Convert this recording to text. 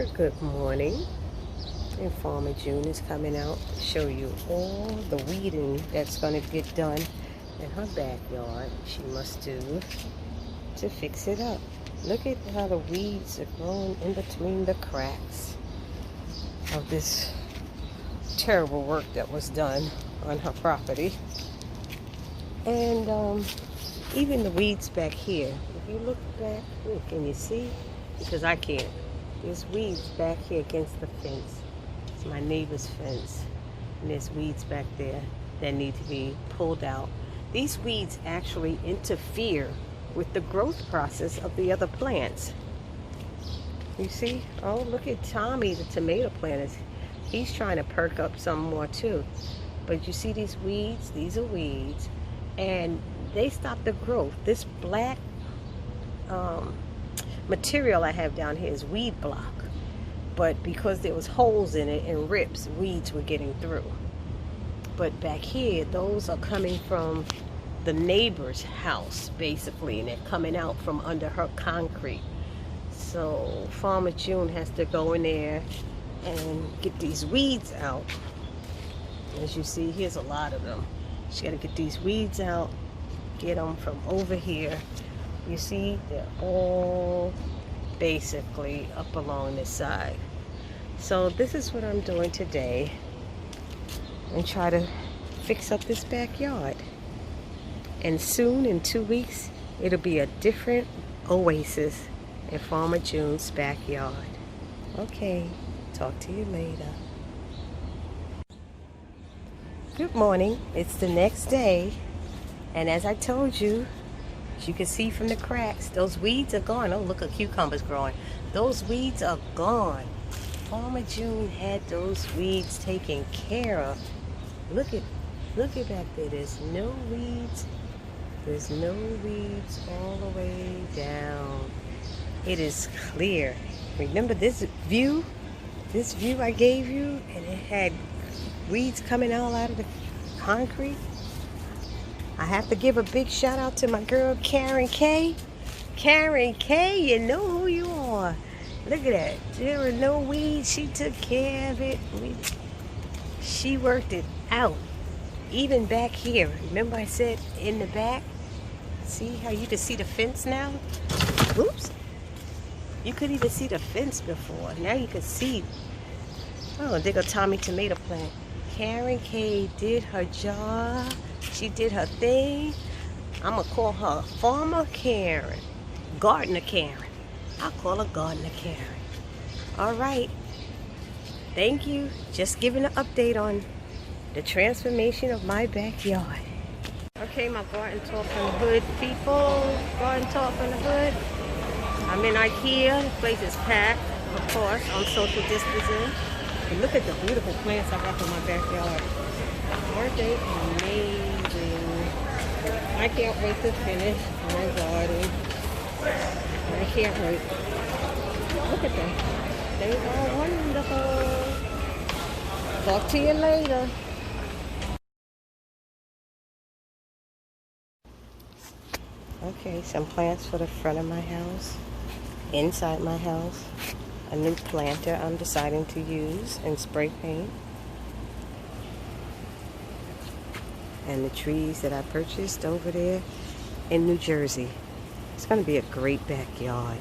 Good morning. And Farmer June is coming out to show you all the weeding that's going to get done in her backyard. She must do to fix it up. Look at how the weeds are growing in between the cracks of this terrible work that was done on her property. And even the weeds back here. If you look back, can you see? Because I can't. There's weeds back here against the fence. It's my neighbor's fence. And there's weeds back there that need to be pulled out. These weeds actually interfere with the growth process of the other plants. You see? Oh, look at Tommy, the tomato plant. He's trying to perk up some more too. But you see these weeds? These are weeds. And they stop the growth. This black material I have down here is weed block, but because there was holes in it and rips, weeds were getting through. But back here, those are coming from the neighbor's house basically, and they're coming out from under her concrete. So Farmer June has to go in there and get these weeds out. As you see, here's a lot of them. She got to get these weeds out, get them from over here. You see, they're all basically up along this side. So this is what I'm doing today, and try to fix up this backyard. And soon, in 2 weeks, it'll be a different oasis in Farmer June's backyard. Okay, talk to you later. Good morning. It's the next day, and as I told you, as you can see from the cracks, those weeds are gone. Oh, look at cucumbers growing. Those weeds are gone. Farmer June had those weeds taken care of. Look at back there. There's no weeds. There's no weeds all the way down. It is clear. Remember this view? This view I gave you, and it had weeds coming all out of the concrete. I have to give a big shout out to my girl Karen K. Karen K, you know who you are. Look at that. There were no weeds. She took care of it. She worked it out. Even back here. Remember I said in the back? See how you can see the fence now? Oops. You couldn't even see the fence before. Now you can see. Oh, there go Tommy tomato plant. Karen K did her job. She did her thing. I'm going to call her Farmer Karen. Gardener Karen. I'll call her Gardener Karen. All right. Thank you. Just giving an update on the transformation of my backyard. Okay, my garden talk from the hood people. Garden talk from the hood. I'm in IKEA. The place is packed. Of course, I'm social distancing. And look at the beautiful plants I got in my backyard. Aren't they amazing? I can't wait to finish my garden. I can't wait. Look at them. They are wonderful. Talk to you later. Okay, some plants for the front of my house. Inside my house. A new planter I'm deciding to use and spray paint. And the trees that I purchased over there in New Jersey. It's going to be a great backyard.